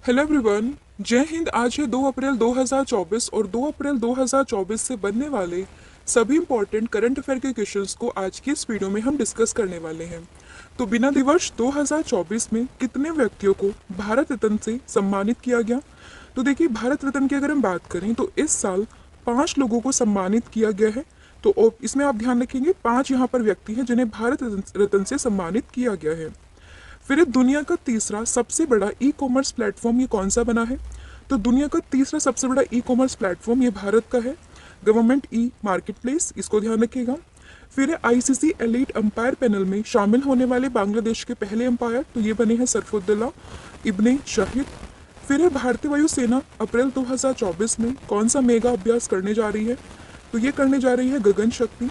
Hello everyone. जय हिंद। आज है 2 अप्रैल 2024 और 2 अप्रैल 2024 से बनने वाले सभी इंपॉर्टेंट करंट अफेयर के क्वेश्चंस को आज की इस वीडियो में हम डिस्कस करने वाले हैं। तो बिना दिवस 2024 में कितने व्यक्तियों को भारत रत्न से सम्मानित किया गया? तो देखिए, भारत रत्न की अगर हम बात करें तो इस साल 5 लोगों को सम्मानित किया गया है। तो इसमें आप ध्यान रखेंगे 5 यहाँ पर व्यक्ति हैं जिन्हें भारत रत्न से सम्मानित किया गया है। फिर दुनिया का तीसरा सबसे बड़ा ई कॉमर्स प्लेटफॉर्म ये कौन सा बना है? तो दुनिया का तीसरा सबसे बड़ा ई कॉमर्स प्लेटफॉर्म ये भारत का है, गवर्नमेंट ई मार्केट प्लेस, इसको ध्यान रखिएगा। फिर आईसीसी एलीट अंपायर पैनल में शामिल होने वाले बांग्लादेश के पहले अंपायर, तो ये बने हैं सरफुद्दौला इब्ने शाहिद। फिर भारतीय वायुसेना अप्रैल 2024 में कौन सा मेगा अभ्यास करने जा रही है? तो ये करने जा रही है गगन शक्ति।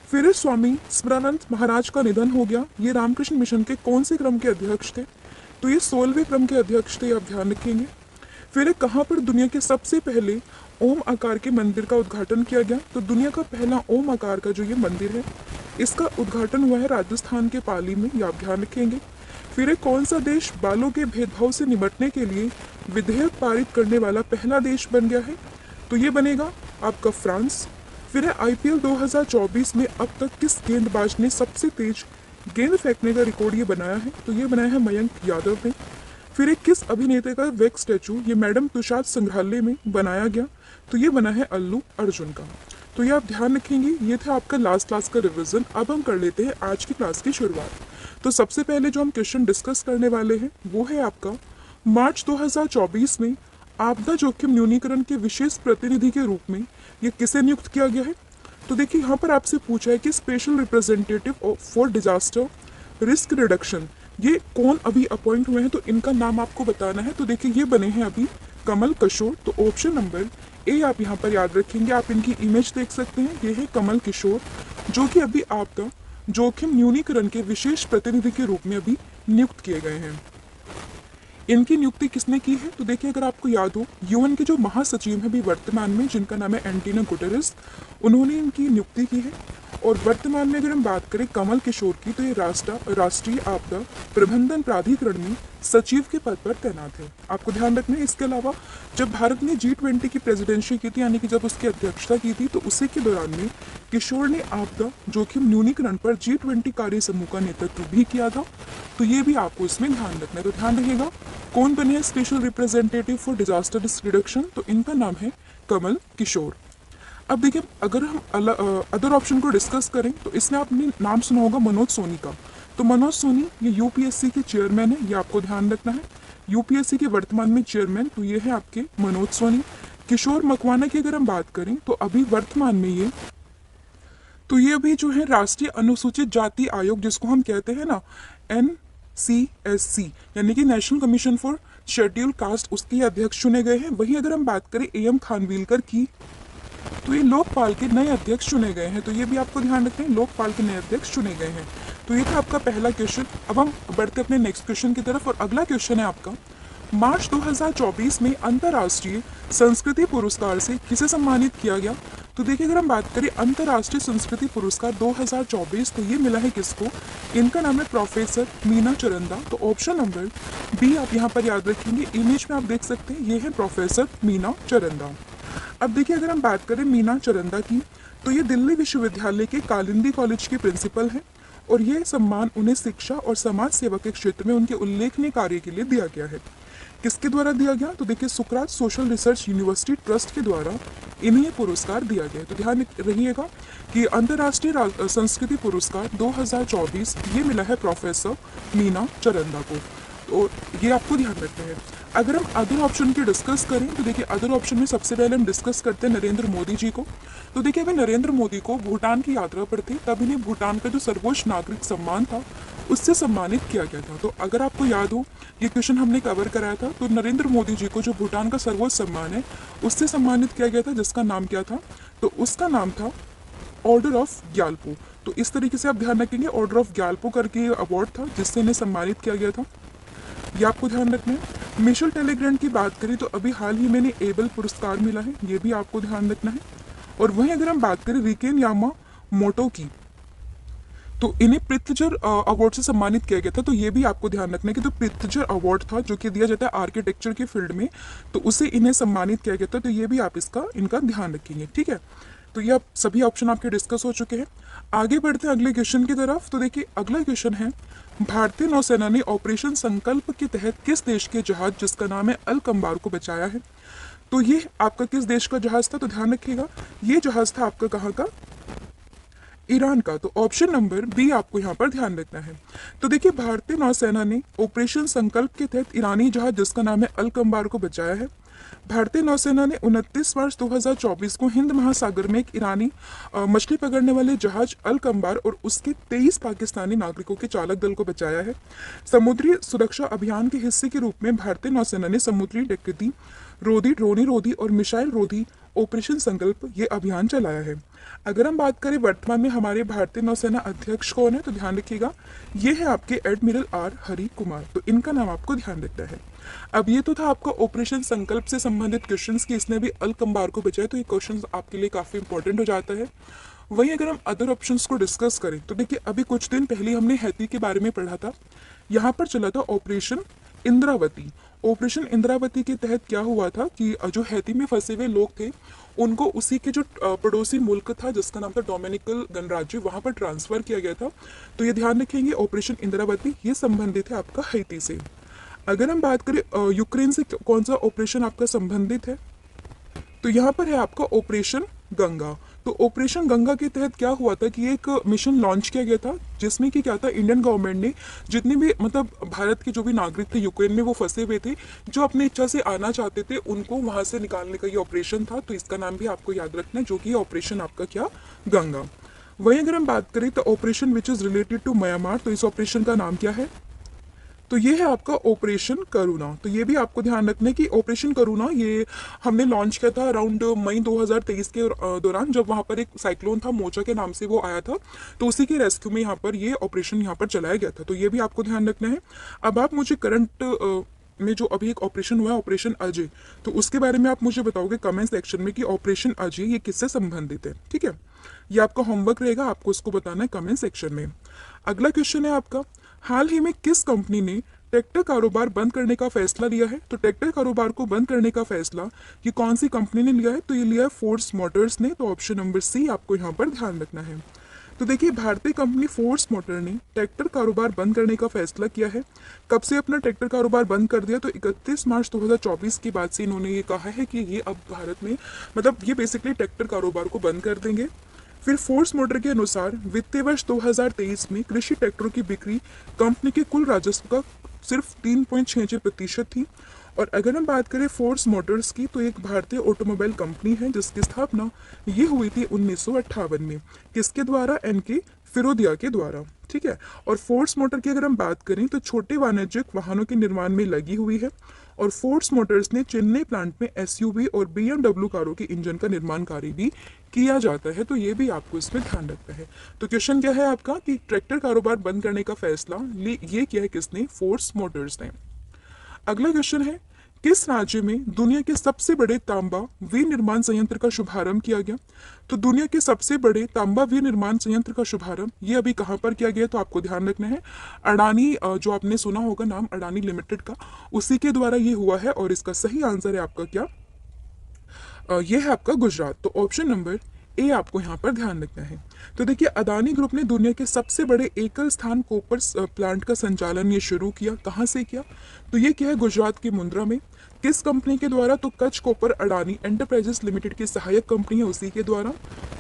फिर स्वामी स्मरानंद महाराज का निधन हो गया। ये रामकृष्ण मिशन के कौन से क्रम के अध्यक्ष थे? तो ये 16वें क्रम के अध्यक्ष थे, आप ध्यान रखेंगे। फिर कहाँ पर दुनिया के सबसे पहले ओम आकार के मंदिर का उद्घाटन किया गया? तो दुनिया का पहला ओम आकार का जो ये मंदिर है, इसका उद्घाटन हुआ है राजस्थान के पाली में, ये आप ध्यान रखेंगे। फिर कौन सा देश बालों के भेदभाव से निपटने के लिए विधेयक पारित करने वाला पहला देश बन गया है? तो ये बनेगा आपका फ्रांस। फिर आईपीएल 2024 में अब तक किस गेंदबाज ने सबसे तेज गेंद फेंकने का रिकॉर्ड ये बनाया है? तो ये बनाया है मयंक यादव ने। फिर किस अभिनेता का वैक्स स्टैचू ये मैडम तुषार संग्रहालय में बनाया गया? तो ये बना है अल्लू अर्जुन का। तो ये आप ध्यान रखेंगे। ये था आपका लास्ट क्लास का रिवीजन। अब हम कर लेते हैं आज की क्लास की शुरुआत। तो सबसे पहले जो हम क्वेश्चन डिस्कस करने वाले हैं वो है आपका मार्च 2024 में आपदा जोखिम न्यूनीकरण के विशेष प्रतिनिधि के रूप में ये किसे नियुक्त किया गया है? तो देखिए, यहाँ पर आपसे पूछा है कि special representative for disaster risk reduction ये कौन अभी अपॉइंट हुए हैं, तो इनका नाम आपको बताना है। तो देखिए, ये बने हैं अभी कमल किशोर। तो ऑप्शन नंबर ए आप यहाँ पर याद रखेंगे। आप इनकी इमेज देख सकते हैं, ये है कमल किशोर, जो कि अभी आपका जोखिम न्यूनीकरण के विशेष प्रतिनिधि के रूप में अभी नियुक्त किए गए हैं। इनकी नियुक्ति किसने की है? तो देखिए, अगर आपको याद हो, यूएन के जो महासचिव हैं अभी वर्तमान में, जिनका नाम है एंटोनियो गुटेरेस, उन्होंने इनकी नियुक्ति की है। और वर्तमान में अगर हम बात करें कमल किशोर की, तो ये राष्ट्रीय आपदा प्रबंधन प्राधिकरण में सचिव के पद पर तैनात है, आपको ध्यान रखना है। इसके अलावा जब भारत ने G20 की प्रेसिडेंसी की थी, यानी कि जब उसकी अध्यक्षता की थी, तो उसी के दौरान में किशोर ने आपदा जोखिम न्यूनीकरण पर G20 कार्य समूह का नेतृत्व भी किया था। तो ये भी आपको इसमें ध्यान रखना है। तो ध्यान रखिएगा, कौन बने हैं special representative for disaster risk reduction? तो इनका नाम है कमल किशोर। अब देखिए, अगर हम अदर ऑप्शन को डिस्कस करें तो इसमें आपने नाम सुना होगा मनोज सोनी का। तो मनोज सोनी ये यूपीएससी के चेयरमैन है, ये आपको ध्यान रखना है। यूपीएससी के वर्तमान में चेयरमैन तो ये है आपके मनोज सोनी। किशोर मकवाना की अगर हम बात करें तो अभी वर्तमान में ये अभी जो है राष्ट्रीय अनुसूचित जाति आयोग, जिसको हम कहते हैं ना NCSC, यानी कि national commission for schedule caste, उसके अध्यक्ष चुने गए हैं। वहीं अगर हम बात करें AM खानविलकर की, तो ये लोकपाल के नए अध्यक्ष चुने गए हैं। तो ये भी आपको ध्यान रखना है, लोकपाल के नए अध्यक्ष चुने गए हैं। तो ये था आपका पहला क्वेश्चन। अब हम बढ़ते अपने नेक्स्ट क्वेश्चन की तरफ, और अगला क्वेश्चन है आपका मार्च 2024 में अंतर्राष्ट्रीय संस्कृति पुरस्कार से किसे सम्मानित किया गया? तो देखिए, अगर हम बात करें अंतर्राष्ट्रीय संस्कृति पुरस्कार 2024, तो ये मिला है किसको? इनका नाम है प्रोफेसर मीना चरंदा। तो ऑप्शन नंबर बी आप यहाँ पर याद रखेंगे। इमेज में आप देख सकते हैं, ये है प्रोफेसर मीना चरंदा। अब देखिए, अगर हम बात करें मीना चरंदा की, तो ये दिल्ली विश्वविद्यालय के कालिंदी कॉलेज के प्रिंसिपल हैं, और ये सम्मान उन्हें शिक्षा और समाज सेवा के क्षेत्र में उनके उल्लेखनीय कार्य के लिए दिया गया है। किसके द्वारा दिया गया? तो देखिए, सुकरात सोशल रिसर्च यूनिवर्सिटी ट्रस्ट के द्वारा इन्हें पुरस्कार दिया गया। तो ध्यान रखिएगा कि अंतर्राष्ट्रीय संस्कृति पुरस्कार 2024 ये मिला है प्रोफेसर मीना चरंदा को। तो ये आपको ध्यान रखना है। अगर हम अदर ऑप्शन की डिस्कस करें तो देखिए, अदर ऑप्शन में सबसे पहले हम डिस्कस करते हैं नरेंद्र मोदी जी को। तो देखिए, अभी नरेंद्र मोदी को भूटान की यात्रा पर थे, तब इन्हें भूटान का जो सर्वोच्च नागरिक सम्मान था उससे सम्मानित किया गया था। तो अगर आपको याद हो, ये क्वेश्चन हमने कवर कराया था। तो नरेंद्र मोदी जी को जो भूटान का सर्वोच्च सम्मान है उससे सम्मानित किया गया था, जिसका नाम क्या था? तो उसका नाम था ऑर्डर ऑफ ग्यालपो। तो इस तरीके से आप ध्यान रखेंगे, ऑर्डर ऑफ ग्यालपो करके अवार्ड था जिससे इन्हें सम्मानित किया गया था, ये आपको ध्यान रखना है। मिशेल टेलीग्रैंड की बात करें तो अभी हाल ही में एबल पुरस्कार मिला है, ये भी आपको ध्यान रखना है। और वहीं अगर हम बात करें रिकेन यामा मोटो की, तो इन्हें पृथ्वीजर अवार्ड से सम्मानित किया गया था। तो ये भी आपको ध्यान रखना है कि जो पृथ्वीजर अवार्ड था जो कि दिया जाता है आर्किटेक्चर के फील्ड में, तो उसे इन्हें सम्मानित किया गया था। तो ये भी आप इनका ध्यान रखेंगे, ठीक है। तो ये आप सभी ऑप्शन आपके डिस्कस हो चुके हैं। आगे बढ़ते हैं अगले क्वेश्चन की तरफ। तो देखिए अगला क्वेश्चन है, भारतीय नौसेना ने ऑपरेशन संकल्प के तहत किस देश के जहाज जिसका नाम है अलकंबार को बचाया है? तो ये आपका किस देश का जहाज था? तो ध्यान रखिएगा ये जहाज था आपका कहाँ का? ईरान का। तो ऑप्शन नंबर बी आपको यहाँ पर ध्यान रखना है। तो देखिए भारतीय नौसेना ने ऑपरेशन संकल्प के तहत ईरानी जहाज जिसका नाम है अलकंबार को बचाया है। भारतीय नौसेना ने 29 मार्च 2024 को हिंद महासागर में एक ईरानी मछली पकड़ने वाले जहाज अलकंबार और उसके 23 पाकिस्तानी नागरिकों के चालक दल को बचाया है। समुद्री सुरक्षा अभियान के हिस्से के रूप में भारतीय नौसेना ने समुद्री डकैती रोधी, ड्रोनी रोधी और मिसाइल रोधी ऑपरेशन संकल्प ये अभियान चलाया है। अगर हम बात करें वर्तमान में हमारे भारतीय नौसेना अध्यक्ष कौन है, तो ध्यान रखिएगा ये है आपके एडमिरल आर हरि कुमार। तो इनका नाम आपको ध्यान रखना है। अब ये तो था आपका ऑपरेशन संकल्प से संबंधित क्वेश्चंस कि इसने भी अलकंबार को बचाया, तो ये क्वेश्चन आपके लिए काफी इंपॉर्टेंट हो जाता है। वहीं अगर हम अदर ऑप्शंस को डिस्कस करें तो देखिए अभी कुछ दिन पहले हमने हैती के बारे में पढ़ा था। यहाँ पर चला था ऑपरेशन इंद्रावती। ऑपरेशन इंद्रावती के तहत क्या हुआ था कि जो हैती में फंसे हुए लोग थे उनको उसी के जो पड़ोसी मुल्क था जिसका नाम था डोमिनिकल गणराज्य, वहां पर ट्रांसफर किया गया था। तो ये ध्यान रखेंगे ऑपरेशन इंद्रावती ये संबंधित है आपका हैती से। अगर हम बात करें यूक्रेन से कौन सा ऑपरेशन आपका संबंधित है, तो यहाँ पर है आपका ऑपरेशन गंगा। तो ऑपरेशन गंगा के तहत क्या हुआ था कि एक मिशन लॉन्च किया गया था जिसमें कि क्या था, इंडियन गवर्नमेंट ने जितने भी मतलब भारत के जो भी नागरिक थे यूक्रेन में वो फंसे हुए थे, जो अपनी इच्छा से आना चाहते थे उनको वहां से निकालने का ये ऑपरेशन था। तो इसका नाम भी आपको याद रखना है, जो कि ऑपरेशन आपका क्या, गंगा। वहीं अगर हम बात करें तो operation which is related to Myanmar, तो इस ऑपरेशन का नाम क्या है? तो ये है आपका ऑपरेशन करुणा। तो ये भी आपको ध्यान रखना है कि ऑपरेशन करुणा ये हमने लॉन्च किया था अराउंड मई 2023 के दौरान, जब वहां पर एक साइक्लोन था मोचा के नाम से वो आया था। तो उसी के रेस्क्यू में यहाँ पर ये ऑपरेशन यहाँ पर चलाया गया था। तो ये भी आपको ध्यान रखना है। अब आप मुझे करंट में जो अभी एक ऑपरेशन हुआ है ऑपरेशन अजय, तो उसके बारे में आप मुझे बताओगे कमेंट सेक्शन में कि ऑपरेशन अजय ये किससे संबंधित है, ठीक है। ये आपका होमवर्क रहेगा, आपको इसको बताना है कमेंट सेक्शन में। अगला क्वेश्चन है आपका, हाल ही में किस कंपनी ने ट्रैक्टर कारोबार बंद करने का फैसला लिया है? तो ट्रैक्टर कारोबार को बंद करने का फैसला ये कौन सी कंपनी ने लिया है? तो ये लिया है फोर्स मोटर्स ने। तो ऑप्शन नंबर सी आपको यहाँ पर ध्यान रखना है। तो देखिए भारतीय कंपनी फोर्स मोटर ने ट्रैक्टर कारोबार बंद करने का फैसला किया है। कब से अपना ट्रैक्टर कारोबार बंद कर दिया? तो 31 मार्च 2024 के बाद से इन्होंने ये कहा है कि ये अब भारत में मतलब ये बेसिकली ट्रैक्टर कारोबार को बंद कर देंगे। फिर फोर्स मोटर के अनुसार वित्तीय वर्ष 2023 में कृषि ट्रैक्टरों की बिक्री कंपनी के कुल राजस्व का सिर्फ 3.66% थी। और अगर हम बात करें फोर्स मोटर्स की, तो एक भारतीय ऑटोमोबाइल कंपनी है जिसकी स्थापना ये हुई थी 1958 में। किसके द्वारा? एनके फिरोदिया के द्वारा, ठीक है। और फोर्स मोटर की अगर हम बात करें तो छोटे वाणिज्यिक वाहनों के निर्माण में लगी हुई है। और फोर्स मोटर्स ने चेन्नई प्लांट में एसयूवी और बीएमडब्ल्यू कारों के इंजन का निर्माण कार्य भी किया जाता है। तो ये भी आपको इसमें ध्यान रखना है। तो क्वेश्चन क्या है आपका कि ट्रैक्टर कारोबार बंद करने का फैसला ये किया है किसने? फोर्स मोटर्स ने। अगला क्वेश्चन है, किस राज्य में दुनिया के सबसे बड़े तांबा विनिर्माण संयंत्र का शुभारंभ किया गया? तो दुनिया के सबसे बड़े तांबा विनिर्माण संयंत्र का शुभारंभ ये अभी कहाँ पर किया गया? तो आपको ध्यान रखना है अडानी, जो आपने सुना होगा नाम अडानी लिमिटेड का, उसी के द्वारा ये हुआ है। और इसका सही आंसर है आपका क्या? ये है आपका गुजरात। तो ऑप्शन नंबर ए आपको यहाँ पर ध्यान रखना है। तो देखिए अदानी ग्रुप ने दुनिया के सबसे बड़े एकल स्थान कॉपर प्लांट का संचालन ये शुरू किया। कहाँ से किया? तो ये किया है गुजरात के मुंद्रा में। किस कंपनी के द्वारा? तो Kutch copper Adani enterprises limited की सहायक कंपनी है उसी के द्वारा।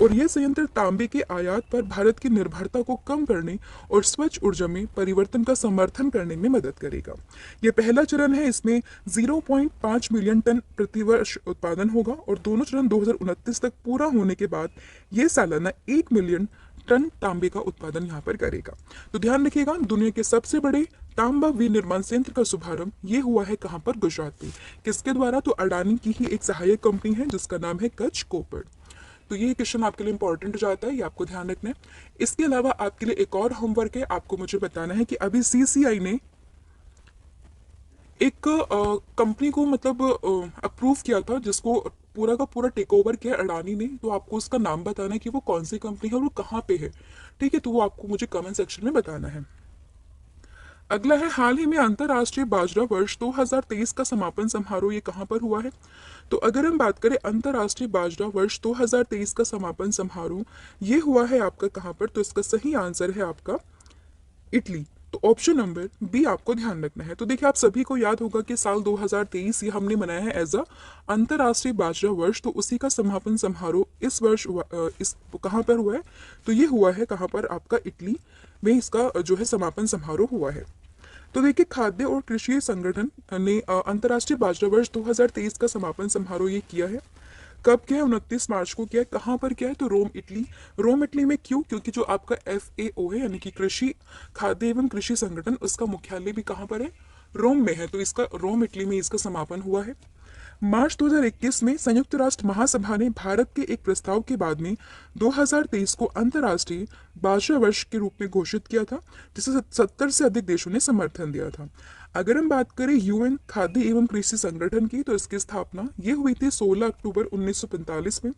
और यह संयंत्र तांबे के आयात पर भारत की निर्भरता को कम करने और स्वच्छ ऊर्जा में परिवर्तन का समर्थन करने में मदद करेगा। यह पहला चरण है, इसमें 0.5 मिलियन टन प्रतिवर्ष उत्पादन होगा और दोनों चरण 2029 तक पूरा होने के बाद यह सालाना 1 मिलियन टन तांबे का उत्पादन यहाँ पर करेगा। तो ध्यान रखिएगा दुनिया के सबसे बड़े तांबा विनिर्माण संयंत्र का शुभारंभ ये हुआ है कहाँ पर? गुजरात में। किसके द्वारा? तो अडानी की ही एक सहायक कंपनी है जिसका नाम है कच्छ कॉपर। तो ये क्वेश्चन आपके लिए इंपॉर्टेंट हो जाता है, ये आपको ध्यान रखना है। इसके अलावा आपके लिए एक और होमवर्क है, आपको मुझे बताना है कि अभी सीसीआई ने एक कंपनी को मतलब अप्रूव किया था जिसको पूरा का पूरा टेक ओवर किया है अडानी ने, तो आपको उसका नाम बताना है कि वो कौन सी कंपनी है और वो कहाँ पे है। ठीक है, तो वो आपको मुझे कमेंट सेक्शन में बताना है। अगला है, हाल ही में अंतर्राष्ट्रीय बाजरा वर्ष 2023 का समापन समारोह ये कहाँ पर हुआ है। तो अगर हम बात करें अंतर्राष्ट्रीय बाजरा वर्ष 2023 का समापन समारोह ये हुआ है आपका कहाँ पर, तो इसका सही आंसर है आपका इटली। तो ऑप्शन नंबर बी आपको ध्यान रखना है। तो देखिए, आप सभी को याद होगा कि साल 2023 ये हमने मनाया है एज अ अंतर्राष्ट्रीय बाजरा वर्ष, तो उसी का समापन समारोह इस वर्ष इस कहाँ पर हुआ है, तो ये हुआ है कहाँ पर आपका इटली में इसका जो है समापन समारोह हुआ है। तो देखिए, खाद्य और कृषि संगठन ने अंतर्राष्ट्रीय बाजरा वर्ष 2023 का समापन समारोह ये किया है। कब किया है? 29 मार्च को किया है। कहाँ पर किया है? तो रोम इटली। रोम इटली में क्यों? क्योंकि जो आपका FAO है यानी कि कृषि खाद्य एवं कृषि संगठन, उसका मुख्यालय भी कहाँ पर है? रोम में है। तो इसका रोम इटली में इसका समापन हुआ है। मार्च 2021 में संयुक्त राष्ट्र महासभा ने भारत के एक प्रस्ताव के बाद में 2023 को अंतर्राष्ट्रीय बाजरा वर्ष के रूप में घोषित किया था, जिसे 70 से अधिक देशों ने समर्थन दिया था। अगर हम बात करें UN खाद्य एवं कृषि संगठन की, तो इसकी स्थापना ये हुई थी 16 अक्टूबर 1945 में,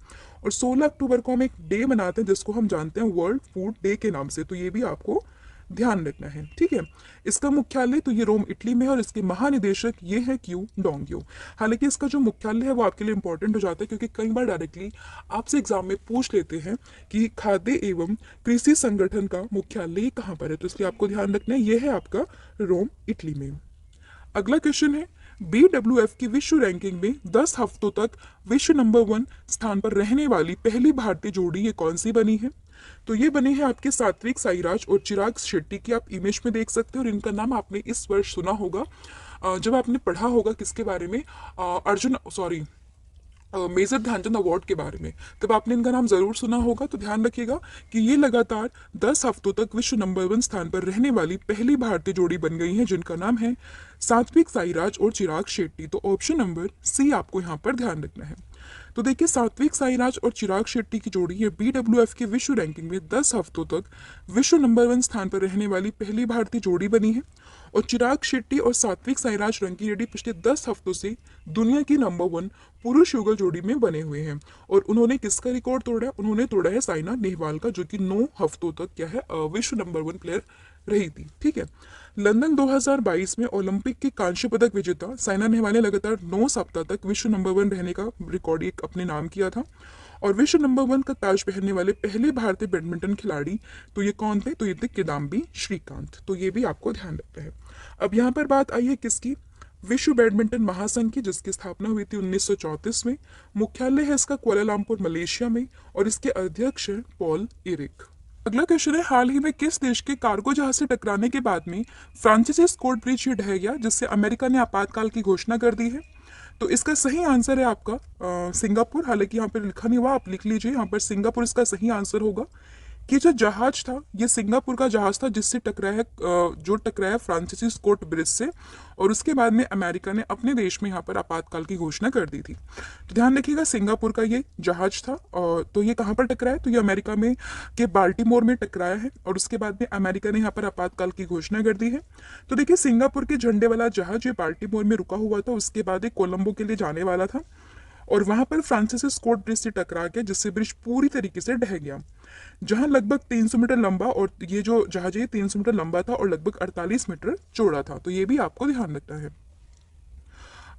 और 16 अक्टूबर को हम एक डे मनाते हैं जिसको हम जानते हैं वर्ल्ड फूड डे के नाम से। तो ये भी आपको ध्यान रखना है। ठीक है, इसका मुख्यालय तो ये रोम इटली में है, और इसके महानिदेशक ये है क्यू डोंगियो। हालांकि इसका जो मुख्यालय है वो आपके लिए इंपॉर्टेंट हो जाता है, क्योंकि कई बार डायरेक्टली आपसे एग्जाम में पूछ लेते हैं कि खाद्य एवं कृषि संगठन का मुख्यालय कहाँ पर है। तो इसलिए आपको ध्यान रखना है, ये है आपका रोम इटली में। अगला क्वेश्चन है, BWF की विश्व रैंकिंग में 10 हफ्तों तक विश्व नंबर 1 स्थान पर रहने वाली पहली भारतीय जोड़ी ये कौन सी बनी है। तो ये बने हैं आपके सात्विक साईराज और चिराग शेट्टी की, आप इमेज में देख सकते हो, और इनका नाम आपने इस वर्ष सुना होगा जब आपने पढ़ा होगा किसके बारे में, मेजर ध्यानचंद अवार्ड के बारे में, तब आपने इनका नाम जरूर सुना होगा। तो ध्यान रखिएगा कि ये लगातार 10 हफ्तों तक विश्व नंबर 1 स्थान पर रहने वाली पहली भारतीय जोड़ी बन गई है, जिनका नाम है सात्विक साईराज और चिराग शेट्टी। तो ऑप्शन नंबर सी आपको यहाँ पर ध्यान रखना है। तो देखिए, सात्विक साईराज और चिराग शेट्टी की जोड़ी ये BWF की विश्व रैंकिंग में 10 हफ्तों तक विश्व नंबर 1 स्थान पर रहने वाली पहली भारतीय जोड़ी बनी है, और चिराग शेट्टी और सात्विक साईराज रंगी रेड्डी पिछले 10 हफ्तों से दुनिया की नंबर 1 पुरुष युगल जोड़ी में बने हुए हैं। और उन्होंने किसका रिकॉर्ड तोड़ा है? उन्होंने तोड़ा है साइना नेहवाल का, जो कि 9 हफ्तों तक क्या है विश्व नंबर 1 प्लेयर रही थी। ठीक है, लंदन 2022 में ओलंपिक के कांस्य पदक विजेता साइना नेहवाल ने लगातार 9 सप्ताह तक विश्व नंबर 1 रहने का रिकॉर्ड एक अपने नाम किया था, और विश्व नंबर 1 का ताज पहनने वाले पहले भारतीय बैडमिंटन खिलाड़ी तो ये कौन थे? तो ये थे किदाम्बी श्रीकांत। तो ये भी आपको ध्यान रखना है। अब यहाँ पर बात आई है किसकी? विश्व बैडमिंटन महासंघ की, जिसकी स्थापना हुई थी 1934 में। मुख्यालय है इसका कुआलालंपुर मलेशिया में, और इसके अध्यक्ष हैं पॉल एरिक। अगला क्वेश्चन है, हाल ही में किस देश के कार्गो जहाज से टकराने के बाद में फ्रांसीसी स्कोट ब्रिज ये ढह गया, जिससे अमेरिका ने आपातकाल की घोषणा कर दी है। तो इसका सही आंसर है आपका सिंगापुर। हालांकि यहाँ पर लिखा नहीं हुआ, आप लिख लीजिए, यहाँ पर सिंगापुर इसका सही आंसर होगा। कि जो जहाज था ये सिंगापुर का जहाज था, जिससे जो टकराया फ्रांसीसी स्कोट ब्रिज से, और उसके बाद में अमेरिका ने अपने देश में यहाँ पर आपातकाल की घोषणा कर दी थी। तो ध्यान रखिएगा, सिंगापुर का ये जहाज था, और तो ये कहाँ पर टकराया? तो ये अमेरिका में के बाल्टीमोर में टकराया है, और उसके बाद में अमेरिका ने यहाँ पर आपातकाल की घोषणा कर दी है। तो देखिए, सिंगापुर के झंडे वाला जहाज ये बाल्टीमोर में रुका हुआ था, उसके बाद ये कोलंबो के लिए जाने वाला था, और वहां पर फ्रांसीसी स्कोट ब्रिज से टकरा गया, जिससे ब्रिज पूरी तरीके से ढह गया। जहां लगभग 300 मीटर लंबा, और ये जो जहाज है 300 मीटर लंबा था और लगभग 48 मीटर चौड़ा था। तो ये भी आपको ध्यान रखना है।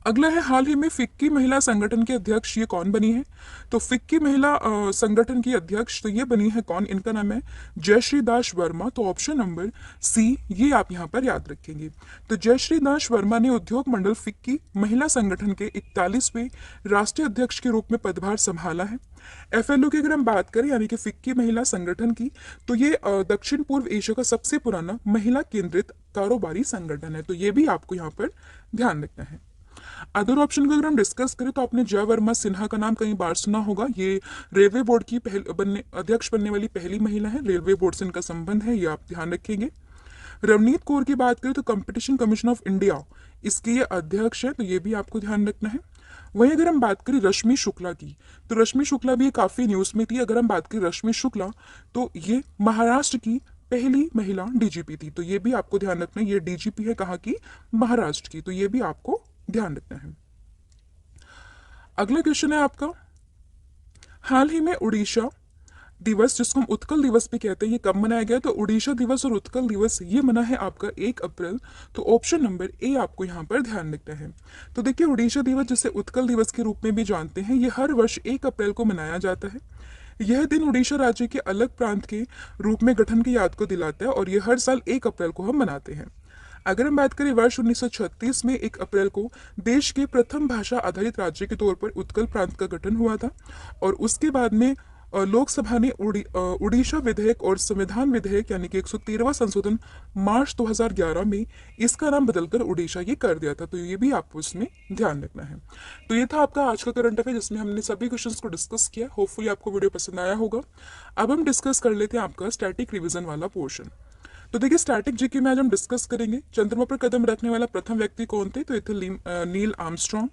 अगला है, हाल ही में फिक्की महिला संगठन के अध्यक्ष ये कौन बनी है। तो फिक्की महिला संगठन की अध्यक्ष तो ये बनी है कौन? इनका नाम है जयश्री दास वर्मा। तो ऑप्शन नंबर सी ये आप यहाँ पर याद रखेंगे। तो जयश्री दास वर्मा ने उद्योग मंडल फिक्की महिला संगठन के 41वें राष्ट्रीय अध्यक्ष के रूप में पदभार संभाला है। FLO की अगर हम बात करें, यानी कि फिक्की महिला संगठन की, तो ये दक्षिण पूर्व एशिया का सबसे पुराना महिला केंद्रित कारोबारी संगठन है। तो ये भी आपको यहाँ पर ध्यान रखना है। अदर ऑप्शन को अगर हम डिस्कस करें, तो आपने जय वर्मा सिन्हा का नाम कई बार सुना होगा। ये रेलवे बोर्ड की अध्यक्ष बनने वाली पहली महिला है। रेलवे बोर्ड से इनका संबंध है, ये आप ध्यान रखेंगे। रवनीत कौर की बात करें तो कंपटीशन कमीशन ऑफ इंडिया इसके ये अध्यक्ष है, तो ये भी आपको ध्यान रखना है। वहीं अगर हम बात करें रश्मि शुक्ला की, तो रश्मि शुक्ला भी काफी न्यूज में थी। अगर हम बात करें रश्मि शुक्ला, तो ये महाराष्ट्र की पहली महिला DGP थी। तो ये भी आपको ध्यान रखना है। ये DGP है कहाँ की? महाराष्ट्र की। तो ये भी आपको ध्यान रखना है। अगला क्वेश्चन है आपका, हाल ही में उड़ीसा दिवस, जिसको हम उत्कल दिवस भी कहते हैं, ये कब मनाया गया? तो उड़ीसा दिवस और उत्कल दिवस ये मना है आपका 1 अप्रैल। तो ऑप्शन नंबर ए आपको यहाँ पर ध्यान रखना है। तो देखिए, उड़ीसा दिवस जिसे उत्कल दिवस के रूप में भी जानते हैं, ये हर वर्ष 1 अप्रैल को मनाया जाता है। यह दिन उड़ीसा राज्य के अलग प्रांत के रूप में गठन की याद को दिलाता है और यह हर साल 1 अप्रैल को हम मनाते हैं। अगर हम बात करें वर्ष 1936 में 1 अप्रैल को देश के प्रथम भाषा आधारित राज्य के तौर पर उत्कल प्रांत का गठन हुआ था और उसके बाद में लोकसभा ने उड़ीसा विधेयक और संविधान विधेयक यानी कि 113वां संशोधन मार्च 2011 में इसका नाम बदलकर उड़ीसा ये कर दिया था। तो ये भी आपको इसमें ध्यान रखना है। तो ये था आपका आज का करंट अफेयर, जिसमें हमने सभी क्वेश्चंस को डिस्कस किया। होपफुली आपको वीडियो पसंद आया होगा। अब हम डिस्कस कर लेते हैं आपका स्टैटिक रिविजन वाला पोर्शन। तो देखिए, स्टैटिक जीके में आज हम डिस्कस करेंगे चंद्रमा पर कदम रखने वाला प्रथम व्यक्ति कौन थे? तो ये थे नील आर्मस्ट्रॉन्ग।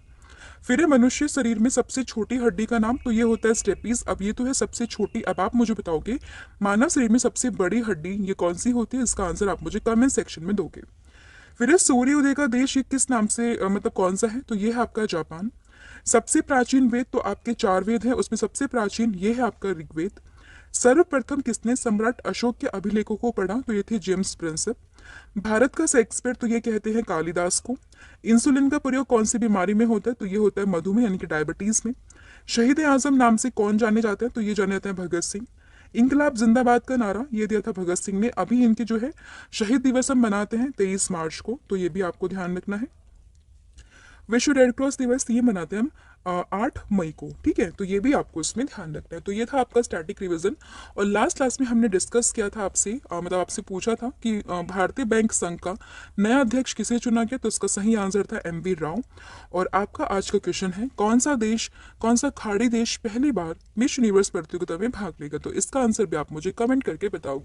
फिर है मनुष्य शरीर में सबसे छोटी हड्डी का नाम, तो ये होता है स्टेपीज। अब ये तो है सबसे छोटी। अब आप मुझे बताओगे मानव शरीर में सबसे बड़ी हड्डी ये कौन सी होती है? इसका आंसर आप मुझे कमेंट सेक्शन में दोगे। फिर है सूर्योदय का देश, ये किस नाम से मतलब कौन सा है? तो ये है आपका जापान। सबसे प्राचीन वेद, तो आपके 4 वेद हैं, उसमें सबसे प्राचीन ये है आपका ऋग्वेद। सर्वप्रथम किसने सम्राट अशोक के अभिलेखों को पढ़ा? तो ये थे जेम्स प्रिंसेप। भारत का शेक्सपियर, तो ये कहते हैं कालिदास को। इंसुलिन का प्रयोग कौन सी बीमारी में होता है? तो ये होता है मधुमेह यानी कि डायबिटीज में। शहीद आजम नाम से कौन जाने जाते हैं? तो ये जाने जाते हैं भगत सिंह। इंकलाब जिंदाबाद का नारा ये दिया था भगत सिंह ने। अभी इनके जो है शहीद दिवस हम मनाते हैं 23 मार्च को, तो ये भी आपको ध्यान रखना है। विश्व रेड क्रॉस दिवस ये मनाते हैं हम 8 मई को, ठीक है। तो ये भी आपको इसमें ध्यान रखना है। तो ये था आपका स्टैटिक रिवीजन। और लास्ट क्लास में हमने डिस्कस किया था आपसे, मतलब आपसे पूछा था कि भारतीय बैंक संघ का नया अध्यक्ष किसे चुना गया? तो इसका सही आंसर था MV राव। और आपका आज का क्वेश्चन है, कौन सा खाड़ी देश पहली बार मिस यूनिवर्स प्रतियोगिता में भाग लेगा? तो इसका आंसर भी आप मुझे कमेंट करके बताओगे।